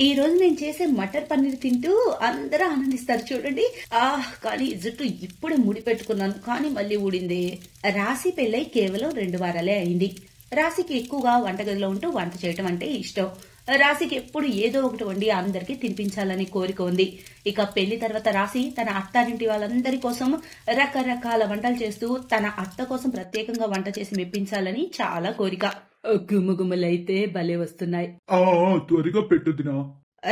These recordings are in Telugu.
ఈ రోజు నేను చేసే మటర్ పన్నీర్ తింటూ అందరూ ఆనందిస్తారు చూడండి. కానీ జుట్టు ఇప్పుడే ముడి పెట్టుకున్నాను కానీ మళ్ళీ ఊడింది. రాశి పెళ్ళై కేవలం 2 వారాలే అయింది. రాశికి ఎక్కువగా వంటగదిలో ఉంటూ వంట చేయటం అంటే ఇష్టం. రాశికి ఎప్పుడు ఏదో ఒకటి వండి అందరికీ తినిపించాలని కోరిక ఉంది. ఇక పెళ్లి తర్వాత రాశి తన అత్తారింటి వాళ్ళందరి కోసం రకరకాల వంటలు చేస్తూ తన అత్త కోసం ప్రత్యేకంగా వంట చేసి మెప్పించాలని చాలా కోరిక. గుమ్మగుమ్మలైతే భలే వస్తున్నాయి. త్వరగా పెట్టుదినా.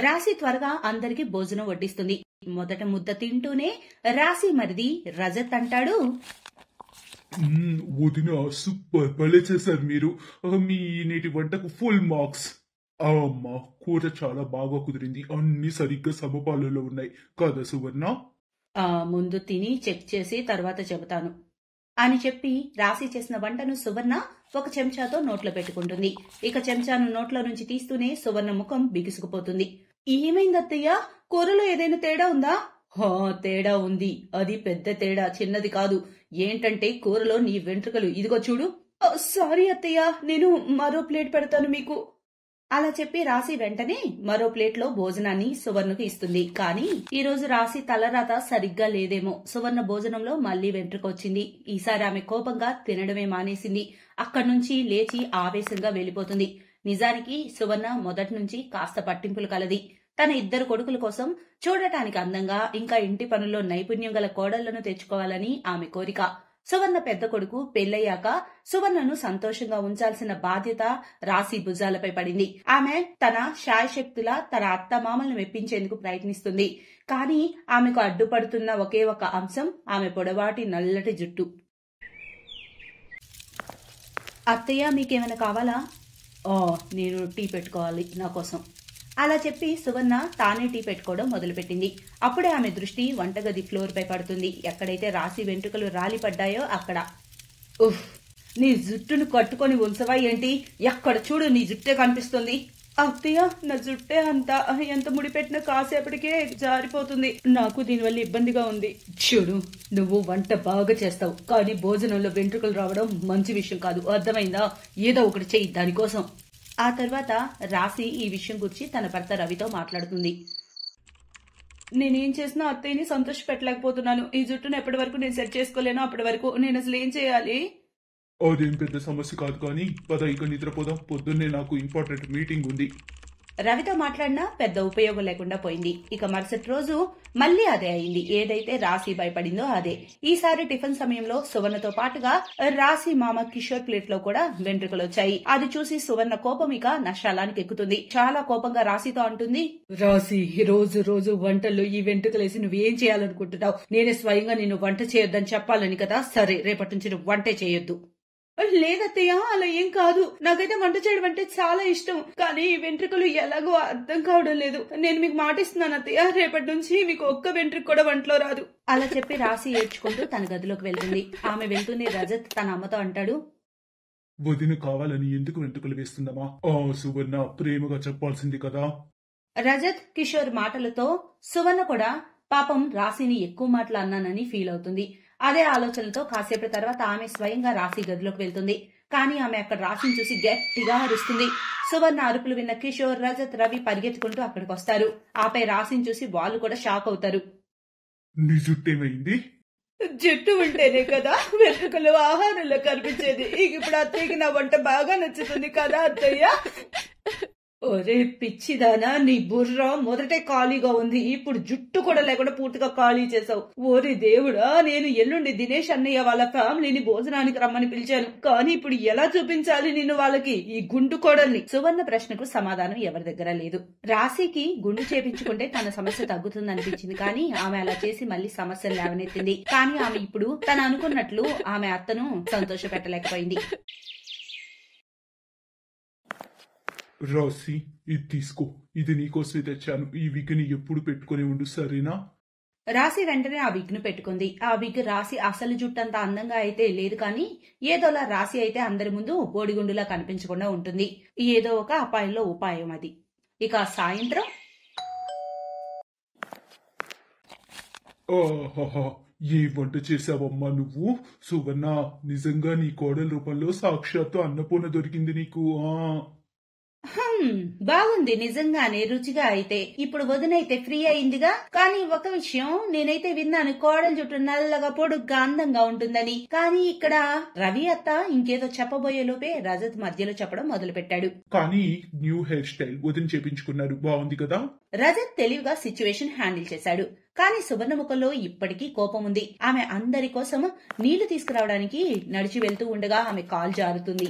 రాశి త్వరగా అందరికి భోజనం వడ్డిస్తుంది. మొదట ముద్ద తింటూనే రాశి మరిది రజత్ అంటాడు, వదిన సూపర్, భలే చేశారు మీరు. మీ నేటి వంటకు ఫుల్ మార్క్స్. అమ్మా, కూర చాలా బాగా కుదిరింది. అన్ని సరిగ్గా సమపాలలో ఉన్నాయి కదా సువర్ణ? ముందు తిని చెక్ చేసి తర్వాత చెబుతాను అని చెప్పి రాశి చేసిన వంటను సువర్ణ ఒక చెంచాతో నోట్లో పెట్టుకుంటుంది. ఇక చెంచాను నోట్లో నుంచి తీస్తూనే సువర్ణ ముఖం బిగుసుకుపోతుంది. ఏమైంది అత్తయ్య? కూరలో ఏదైనా తేడా ఉందా? తేడా ఉంది. అది పెద్ద తేడా, చిన్నది కాదు. ఏంటంటే కూరలో నీ వెంట్రుకలు. ఇదిగో చూడు. సారీ అత్తయ్య, నేను మరో ప్లేట్ పెడతాను మీకు. అలా చెప్పి రాశి వెంటనే మరో ప్లేట్లో భోజనాన్ని సువర్ణకు ఇస్తుంది. కానీ ఈ రోజు రాశి తలరాత సరిగ్గా లేదేమో. సువర్ణ భోజనంలో మళ్లీ వెంట్రుకొచ్చింది. ఈసారి ఆమె కోపంగా తినడమే మానేసింది. అక్కడి నుంచి లేచి ఆవేశంగా వెళ్లిపోతుంది. నిజానికి సువర్ణ మొదటి నుంచి కాస్త పట్టింపులు కలది. తన 2 కొడుకుల కోసం చూడటానికి అందంగా ఇంకా ఇంటి పనుల్లో నైపుణ్యం గల కోడళ్లను తెచ్చుకోవాలని ఆమె కోరిక. సువర్ణ పెద్ద కొడుకు పెళ్లయ్యాక సువర్ణను సంతోషంగా ఉంచాల్సిన బాధ్యత రాశి భుజాలపై పడింది. ఆమె తన శాయశక్తులా తన అత్తమామలను మెప్పించేందుకు ప్రయత్నిస్తుంది. కానీ ఆమెకు అడ్డుపడుతున్న ఒకే ఒక అంశం ఆమె పొడవాటి నల్లటి జుట్టు. అత్తయ్య, మీకేమైనా కావాలా? నేను టీ పెట్టుకోవాలి నా కోసం. అలా చెప్పి సువర్ణ తానే టీ పెట్టుకోవడం మొదలుపెట్టింది. అప్పుడే ఆమె దృష్టి వంటగది ఫ్లోర్ పై పడుతుంది. ఎక్కడైతే రాశి వెంట్రుకలు రాలిపడ్డాయో అక్కడ. నీ జుట్టును కట్టుకొని ఉంచవా ఏంటి? ఎక్కడ చూడు నీ జుట్టే కనిపిస్తుంది. అత్తయ్య, నా జుట్టే అంతా, ఎంత ముడిపెట్టినా కాసేపటికే జారిపోతుంది. నాకు దీనివల్ల ఇబ్బందిగా ఉంది. చూడు, నువ్వు వంట బాగా చేస్తావు, కానీ భోజనంలో వెంట్రుకలు రావడం మంచి విషయం కాదు, అర్థమైందా? ఏదో ఒకటి చెయ్యి దానికోసం. ఆ తర్వాత రాశి ఈ విషయం గురించి తన భర్త రవితో మాట్లాడుతుంది. నేనేం చేసినా అత్తయ్యని సంతోష పెట్టలేకపోతున్నాను. ఈ జుట్టును ఎప్పటి వరకు నేను సెట్ చేసుకోలేనో అప్పటి వరకు నేను అసలు ఏం చేయాలి? అదేం పెద్ద సమస్య కాదు, కానీ పద ఇక నిద్రపోదాం. పొద్దున్నే నాకు ఇంపార్టెంట్ మీటింగ్ ఉంది. రవితో మాట్లాడినా పెద్ద ఉపయోగం లేకుండా పోయింది. ఇక మరుసటి రోజు మళ్లీ అదే అయింది. ఏదైతే రాశి భయపడిందో అదే. ఈసారి టిఫిన్ సమయంలో సువర్ణతో పాటుగా రాశి మామ కిషోర్ ప్లేట్ లో కూడా వెంట్రుకలు వచ్చాయి. అది చూసి సువర్ణ కోపం ఇక నష్టాలానికి ఎక్కుతుంది. చాలా కోపంగా రాశితో అంటుంది, రాశి, రోజు రోజు వంటల్లో ఈ వెంట్రుకలేసి నువ్వేం చేయాలనుకుంటున్నావు? నేనే స్వయంగా నిన్ను వంట చేయొద్దని చెప్పాలని కదా? సరే, రేపటి నుంచి నువ్వు వంటే చేయొద్దు. లేదత్తయ్య, అలా ఏం కాదు. నాకైతే వంట చేయడం అంటే చాలా ఇష్టం. కానీ ఈ వెంట్రుకలు ఎలాగో అర్థం కావడం లేదు. నేను మీకు మాటిస్తున్నాను అత్తయ్య, రేపటి నుంచి మీకు ఒక్క వెంట్రుక కూడా వంటలో రాదు. అలా చెప్పి రాశి ఏడ్చుకుంటూ తన గదిలోకి వెళ్తుంది. ఆమె వెళ్తూనే రజత్ తన అమ్మతో అంటాడు, వదిన కావాలని ఎందుకు వెంట్రుకలు వేస్తుందమ్మా? సువర్ణ, ప్రేమగా చెప్పాల్సింది కదా. రజత్ కిషోర్ మాటలతో సువర్ణ కూడా పాపం రాశిని ఎక్కువ మాటలు అన్నానని ఫీల్ అవుతుంది. అదే ఆలోచనలతో కాసేపటి తర్వాత ఆమె స్వయంగా రాశి గదిలోకి వెళ్తుంది. కానీ ఆమె అక్కడ రాశిని చూసి గట్టిగా అరుస్తుంది. సువర్ణ అరుపులు విన్న కిషోర్, రజత్, రవి పరిగెత్తుకుంటూ అక్కడికి వస్తారు. ఆపై రాశిని చూసి వాళ్ళు కూడా షాక్ అవుతారు. నీ జుట్టు ఏమైంది? జుట్టు ఉంటేనే కదా వెంట్రుకలు ఆహారంలో కనిపించేది. ఇప్పుడు అత్తయ్యకి నా వంట బాగా నచ్చుతుంది కదా అత్తయ్య? ఒరే పిచ్చిదానా, నీ బుర్ర మొదటే ఖాళీగా ఉంది, ఇప్పుడు జుట్టు కూడా లేకుండా పూర్తిగా ఖాళీ చేసావు. ఓరే దేవుడా, నేను ఎల్లుండి దినేష్ అన్నయ్య వాళ్ళ ఫ్యామిలీని భోజనానికి రమ్మని పిలిచాను, కానీ ఇప్పుడు ఎలా చూపించాలి నిన్ను వాళ్ళకి, ఈ గుండు కోడల్ని? సువర్ణ ప్రశ్నకు సమాధానం ఎవరి దగ్గర లేదు. రాశికి గుండు చేపించుకుంటే తన సమస్య తగ్గుతుంది అనిపించింది, కానీ ఆమె అలా చేసి మళ్లీ సమస్యలు లేవనెత్తింది. కానీ ఆమె ఇప్పుడు తను అనుకున్నట్లు ఆమె అత్తను సంతోష పెట్టలేకపోయింది. రాశి, ఇది తీసుకో. ఇది నీకోసమే తెచ్చాను. ఈ విగ్ని ఎప్పుడు పెట్టుకుని ఉండు, సరేనా? రాశి వెంటనే ఆ విగ్ను పెట్టుకుంది. ఆ విగ్ రాశి అసలు జుట్టంత అందంగా అయితే లేదు, కానీ ఏదోలా రాశి అయితే అందరి ముందు బోడిగుండులా కనిపించకుండా ఉంటుంది. ఏదో ఒక అపాయంలో ఉపాయం అది. ఇక సాయంత్రం ఏ వంట చేసావమ్మా నువ్వు? సువర్ణ, నిజంగా నీ కోడల రూపంలో సాక్షాత్తు అన్నపూర్ణ దొరికింది నీకు. బాగుంది నిజంగానే రుచిగా అయితే. ఇప్పుడు వదినైతే ఫ్రీ అయిందిగా. కానీ ఒక విషయం నేనైతే విన్నాను, కోడలు జుట్టు నల్లగా పొడుగ్గా అందంగా ఉంటుందని. కానీ ఇక్కడ రవి అత్త ఇంకేదో చెప్పబోయే లోపే రజత్ మధ్యలో చెప్పడం మొదలు పెట్టాడు. కానీ న్యూ హెయిర్ స్టైల్ వదిన చేపించుకున్నారు, బాగుంది కదా. రజత్ తెలివిగా సిచ్యువేషన్ హ్యాండిల్ చేశాడు. కానీ సువర్ణ ముఖంలో ఇప్పటికీ కోపం ఉంది. ఆమె అందరి కోసం నీళ్లు తీసుకురావడానికి నడిచి వెళ్తూ ఉండగా ఆమె కాల్ జారుతుంది.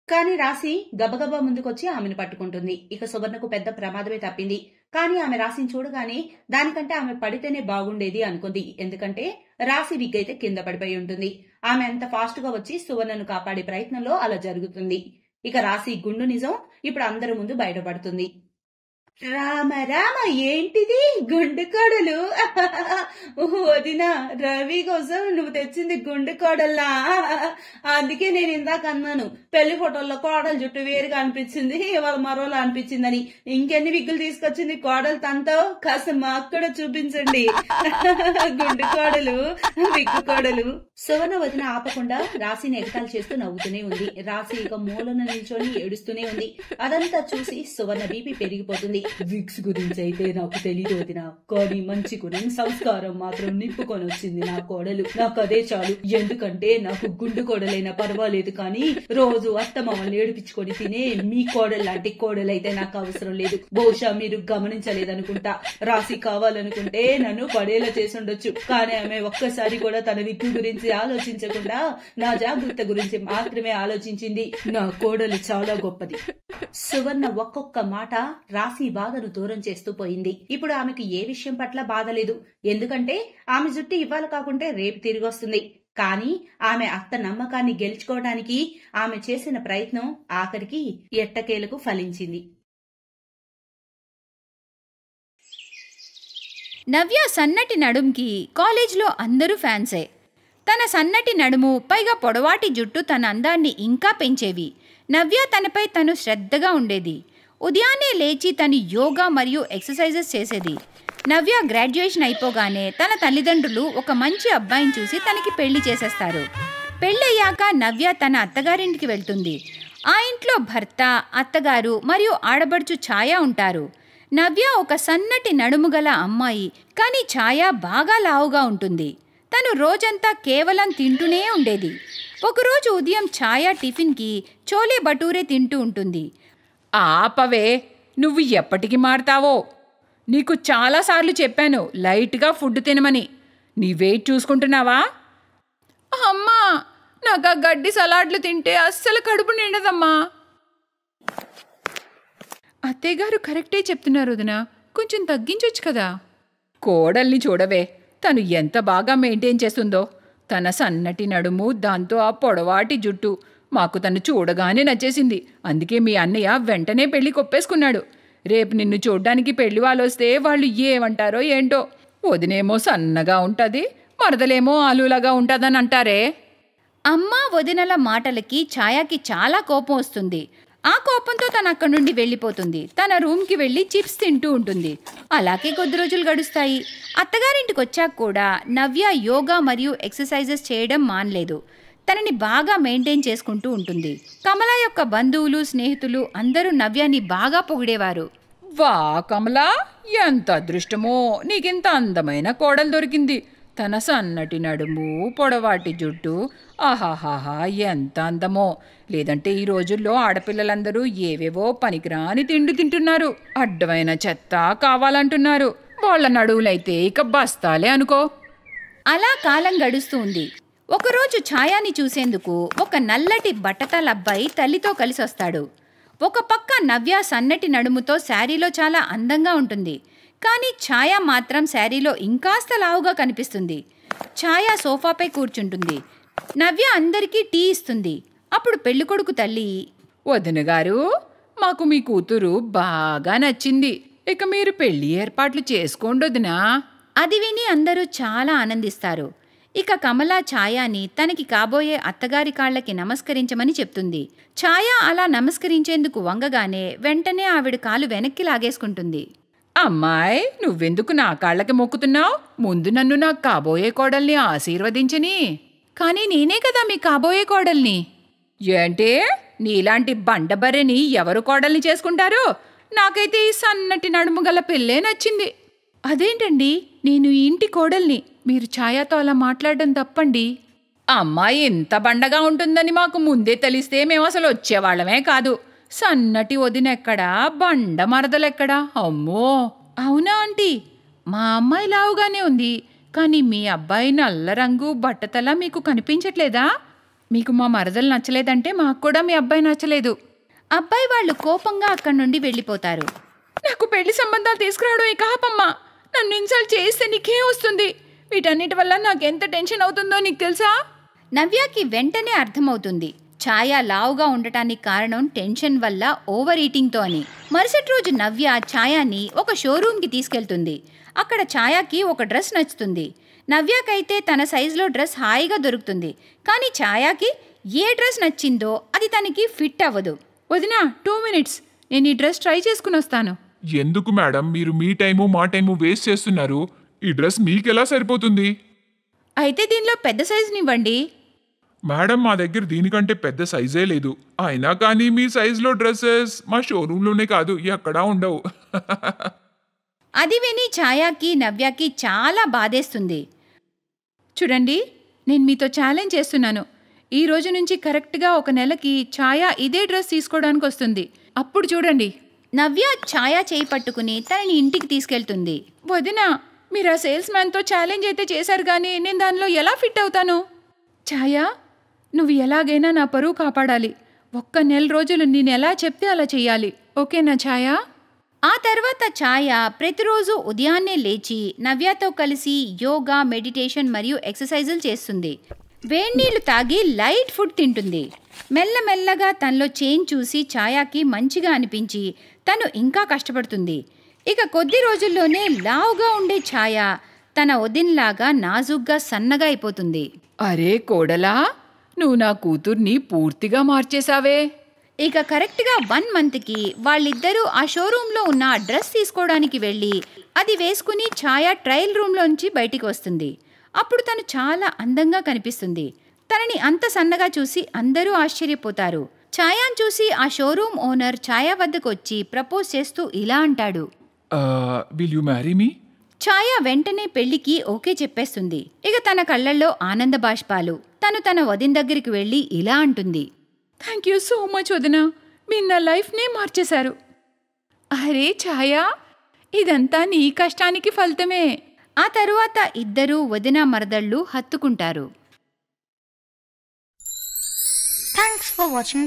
కానీ రాశి గబగబా ముందుకొచ్చి ఆమెను పట్టుకుంటుంది. ఇక సువర్ణకు పెద్ద ప్రమాదమే తప్పింది. కానీ ఆమె రాశిని చూడగానే దానికంటే ఆమె పడితేనే బాగుండేది అనుకుంది. ఎందుకంటే రాశి విగ్ అయితే కింద పడిపోయి ఉంటుంది. ఆమె అంత ఫాస్ట్ గా వచ్చి సువర్ణను కాపాడే ప్రయత్నంలో అలా జరుగుతుంది. ఇక రాశి గుండు నిజం ఇప్పుడు అందరి ముందు బయటపడుతుంది. రామ రామ, ఏంటిది గుండు కోడలు? వదినా, రవి కోసం నువ్వు తెచ్చింది గుండు కోడల్లా? అందుకే నేను ఇందాక అన్నాను, పెళ్లి ఫోటోల్లో కోడలు జుట్టు వేరుగా అనిపించింది, ఇవాళ మరోలా అనిపించిందని. ఇంకెన్ని విగ్గులు తీసుకొచ్చింది కోడలు తనతో? కాస్త మాకు కూడా చూపించండి. గుండు కోడలు, విగ్గు కోడలు. సువర్ణ వదిన ఆపకుండా రాశిని ఎగతాలు చేస్తూ నవ్వుతూనే ఉంది. రాశి ఇక మూలన నిల్చొని ఏడుస్తూనే ఉంది. అదంతా చూసి సువర్ణ బీపీ పెరిగిపోతుంది. విగ్స్ గురించి అయితే నాకు తెలీదు వదిన, కానీ మంచి గురించి సంస్కారం మాత్రం నింపుకొని వచ్చింది నా కోడలు. నాకు అదే చాలు. ఎందుకంటే నాకు గుండు కోడలైనా పర్వాలేదు, కానీ రోజు అత్త మమ్మల్ని ఏడిపించుకొని తినే మీ కోడలు లాంటి కోడలైతే నాకు అవసరం లేదు. బహుశా మీరు గమనించలేదనుకుంటా. రాశి కావాలనుకుంటే నన్ను పడేలా చేసుండొచ్చు, కానీ ఆమె ఒక్కసారి కూడా తన విగ్గు గురించి ఆలోచించకుండా నా జాగ్రత్త గురించి మాత్రమే ఆలోచించింది. నా కోడలు చాలా గొప్పది. సువర్ణ ఒక్కొక్క మాట రాశి బాధను దూరం చేస్తూ పోయింది. ఇప్పుడు ఆమెకు ఏ విషయం పట్ల బాధ లేదు. ఎందుకంటే ఆమె జుట్టు ఇవాళ కాకుంటే రేపు తిరిగి వస్తుంది. కానీ ఆమె అత్త నమ్మకాన్ని గెలుచుకోవడానికి ఆమె చేసిన ప్రయత్నం ఆఖరికి ఎట్టకేలకు ఫలించింది. నవ్య సన్నటి నడుంకి కాలేజ్లో అందరూ ఫ్యాన్సే. తన సన్నటి నడుము పైగా పొడవాటి జుట్టు తన అందాన్ని ఇంకా పెంచేవి. నవ్య తనపై తను శ్రద్ధగా ఉండేది. ఉదయాన్నే లేచి తను యోగా మరియు ఎక్సర్సైజెస్ చేసేది. నవ్య గ్రాడ్యుయేషన్ అయిపోగానే తన తల్లిదండ్రులు ఒక మంచి అబ్బాయిని చూసి తనకి పెళ్లి చేసేస్తారు. పెళ్ళయ్యాక నవ్య తన అత్తగారింటికి వెళ్తుంది. ఆ ఇంట్లో భర్త, అత్తగారు మరియు ఆడబడుచు ఛాయ ఉంటారు. నవ్య ఒక సన్నటి నడుము గల అమ్మాయి, కానీ ఛాయ బాగా లావుగా ఉంటుంది. తను రోజంతా కేవలం తింటూనే ఉండేది. ఒకరోజు ఉదయం ఛాయ టిఫిన్కి చోలే భటూరే తింటూ ఉంటుంది. ఆపవే, నువ్వు ఎప్పటికి మారుతావో? నీకు చాలాసార్లు చెప్పాను లైట్గా ఫుడ్ తినమని. నీ వెయిట్ చూసుకుంటున్నావా? అమ్మా, నాకు ఆ గడ్డి సలాడ్లు తింటే అస్సలు కడుపు నిండదమ్మా. అత్తయ్యగారు కరెక్టే చెప్తున్నారు వదినా, కొంచెం తగ్గించొచ్చు కదా. కోడల్ని చూడవే, తను ఎంత బాగా మెయింటైన్ చేస్తుందో. తన సన్నటి నడుము, దాంతో ఆ పొడవాటి జుట్టు మాకు తను చూడగానే నచ్చేసింది. అందుకే మీ అన్నయ్య వెంటనే పెళ్లి కొప్పేసుకున్నాడు. రేపు నిన్ను చూడ్డానికి పెళ్లి వాళ్ళొస్తే వాళ్ళు ఏమంటారో ఏంటో. వదినేమో సన్నగా ఉంటుంది, మరదలేమో ఆలులాగా ఉంటుందని అంటారే. అమ్మా వదినల మాటలకి ఛాయకి చాలా కోపం వస్తుంది. ఆ కోపంతో తను అక్కడి నుండి వెళ్ళిపోతుంది. తన రూమ్కి వెళ్ళి చిప్స్ తింటూ ఉంటుంది. అలాగే కొద్ది రోజులు గడుస్తాయి. అత్తగారింటికి వచ్చాక కూడా నవ్య యోగా మరియు ఎక్సర్సైజెస్ చేయడం మానలేదు. తనని బాగా మెయింటైన్ చేసుకుంటూ ఉంటుంది. కమల యొక్క బంధువులు, స్నేహితులు అందరూ నవ్యాని బాగా పొగిడేవారు. వా కమలా, ఎంత అదృష్టమో, నీకింత అందమైన కోడలు దొరికింది. తన సన్నటి నడుము, పొడవాటి జుట్టు, ఆహాహాహా ఎంత అందమో. లేదంటే ఈ రోజుల్లో ఆడపిల్లలందరూ ఏవేవో పనికిరాని తిండి తింటున్నారు. అడ్డమైన చెత్త కావాలంటున్నారు. వాళ్ళ నడువులైతే ఇక బస్తాలే అనుకో. అలా కాలం గడుస్తూ ఉంది. ఒకరోజు ఛాయాని చూసేందుకు ఒక నల్లటి బట్టతల అబ్బాయి తల్లితో కలిసి వస్తాడు. ఒక పక్క నవ్య సన్నటి నడుముతో శారీలో చాలా అందంగా ఉంటుంది. కానీ ఛాయ మాత్రం శారీలో ఇంకాస్త లావుగా కనిపిస్తుంది. ఛాయ సోఫాపై కూర్చుంటుంది. నవ్య అందరికీ టీ ఇస్తుంది. అప్పుడు పెళ్ళికొడుకు తల్లి, వదిన గారు, మాకు మీ కూతురు బాగా నచ్చింది. ఇక మీరు పెళ్లి ఏర్పాట్లు చేసుకోండి వదినా. అది విని అందరూ చాలా ఆనందిస్తారు. ఇక కమల ఛాయాని తనకి కాబోయే అత్తగారి కాళ్ళకి నమస్కరించమని చెప్తుంది. ఛాయ అలా నమస్కరించేందుకు వంగగానే వెంటనే ఆవిడ కాలు వెనక్కి లాగేసుకుంటుంది. అమ్మాయి, నువ్వెందుకు నా కాళ్ళకి మొక్కుతున్నావు? ముందు నన్ను నాకు కాబోయే కోడల్ని ఆశీర్వదించని. కానీ నేనే కదా మీ కాబోయే కోడల్ని. ఏంటే, నీలాంటి బండబర్రెని ఎవరు కోడల్ని చేసుకుంటారు? నాకైతే ఈ సన్నటి నడుము గల పిల్లే నచ్చింది. అదేంటండి, నేను ఈ ఇంటి కోడల్ని, మీరు ఛాయాతో అలా మాట్లాడడం తప్పండి. అమ్మాయి ఇంత బండగా ఉంటుందని మాకు ముందే తెలిస్తే మేము అసలు వచ్చేవాళ్ళమే కాదు. సన్నటి వదినెక్కడా, బండ మరదలెక్కడా? అమ్మో! అవునా ఆంటీ? మా అమ్మాయి లావుగానే ఉంది, కానీ మీ అబ్బాయి నల్ల రంగు బట్టతల మీకు కనిపించట్లేదా? మీకు మా మరదలు నచ్చలేదంటే మాకు కూడా మీ అబ్బాయి నచ్చలేదు. అబ్బాయి వాళ్ళు కోపంగా అక్కడి నుండి వెళ్ళిపోతారు. నాకు పెళ్లి సంబంధాలు తీసుకురావడం ఇక ఆపమ్మా. నన్ను ఇన్సల్ట్ చేస్తే నీకేం వస్తుంది? వీటన్నిటి వల్ల నాకెంత టెన్షన్ అవుతుందో నీకు తెలుసా? నవ్యకి వెంటనే అర్థమవుతుంది ఛాయ లావుగా ఉండటానికి కారణం టెన్షన్ వల్ల ఓవర్ ఈటింగ్తో అని. మరుసటి రోజు నవ్య ఛాయాని ఒక షోరూమ్కి తీసుకెళ్తుంది. అక్కడ ఛాయాకి ఒక డ్రెస్ నచ్చుతుంది. నవ్యకైతే తన సైజులో డ్రెస్ హాయిగా దొరుకుతుంది. కానీ ఛాయాకి ఏ డ్రెస్ నచ్చిందో అది తనకి ఫిట్ అవ్వదు. వదినా 2 minutes, నేను ఈ డ్రెస్ ట్రై చేసుకుని వస్తాను. ఎందుకు మేడం మీరు మీ టైము మా టైము వేస్ట్ చేస్తున్నారు? ఈ డ్రెస్ మీకెలా సరిపోతుంది? అయితే దీనిలో పెద్ద సైజునివ్వండి. మేడం మా దగ్గర దీనికంటే పెద్ద సైజే లేదు. అయినా కానీ మీ సైజులో డ్రెస్సెస్ మా షోరూంలోనే కాదు ఎక్కడా ఉండవు. అది విని ఛాయాకి నవ్యకి చాలా బాధేస్తుంది. చూడండి, నేను మీతో ఛాలెంజ్ చేస్తున్నాను. ఈ రోజు నుంచి కరెక్ట్గా 1 నెలకి ఛాయ ఇదే డ్రెస్ తీసుకోవడానికి వస్తుంది. అప్పుడు చూడండి. నవ్య ఛాయ చేయి పట్టుకుని తనని ఇంటికి తీసుకెళ్తుంది. వదినా, మీరు ఆ సేల్స్ మ్యాన్తో ఛాలెంజ్ అయితే చేశారు, కానీ నేను దానిలో ఎలా ఫిట్ అవుతాను? ఛాయ, నువ్వు ఎలాగైనా నా పరువు కాపాడాలి. 1 నెల రోజులు నేను ఎలా చెప్తే అలా చెయ్యాలి. ఓకేనా ఛాయ? ఆ తర్వాత ఛాయ ప్రతిరోజు ఉదయాన్నే లేచి నవ్యతో కలిసి యోగా, మెడిటేషన్ మరియు ఎక్సర్సైజులు చేస్తుంది. వేడినీళ్లు తాగి లైట్ ఫుడ్ తింటుంది. మెల్లమెల్లగా తనలో చేంజ్ చూసి ఛాయాకి మంచిగా అనిపించి తను ఇంకా కష్టపడుతుంది. ఇక కొద్ది రోజుల్లోనే లావుగా ఉండే ఛాయ తన వదినలాగా నాజుగ్గా సన్నగా అయిపోతుంది. అరే కోడలా, నువ్వు నా కూతుర్ని పూర్తిగా మార్చేశావే. ఇక కరెక్ట్గా 1 మంత్కి వాళ్ళిద్దరూ ఆ షోరూంలో ఉన్న ఆ డ్రెస్ తీసుకోవడానికి వెళ్ళి అది వేసుకుని ఛాయ ట్రయల్ రూమ్లోంచి బయటికి వస్తుంది. అప్పుడు తను చాలా అందంగా కనిపిస్తుంది. తనని అంత సన్నగా చూసి అందరూ ఆశ్చర్యపోతారు. ఛాయాను చూసి ఆ షోరూమ్ ఓనర్ ఛాయ వద్దకు వచ్చి ప్రపోజ్ చేస్తూ ఇలా అంటాడు, విల్ యు మ్యారీ మీ? ఛాయ వెంటనే పెళ్లికి ఓకే చెప్పేస్తుంది. ఇక తన కళ్ళల్లో ఆనంద బాష్పాలు. తను తన వదిన దగ్గరికి వెళ్ళి ఇలా అంటుంది, థ్యాంక్ యూ సో మచ్ వదినా, మీరు నా లైఫ్నే మార్చేశారు. అరే ఛాయ, ఇదంతా నీ కష్టానికి ఫలితమే. ఆ తరువాత ఇద్దరూ వదిన మరదళ్ళు హత్తుకుంటారు. Thanks for watching.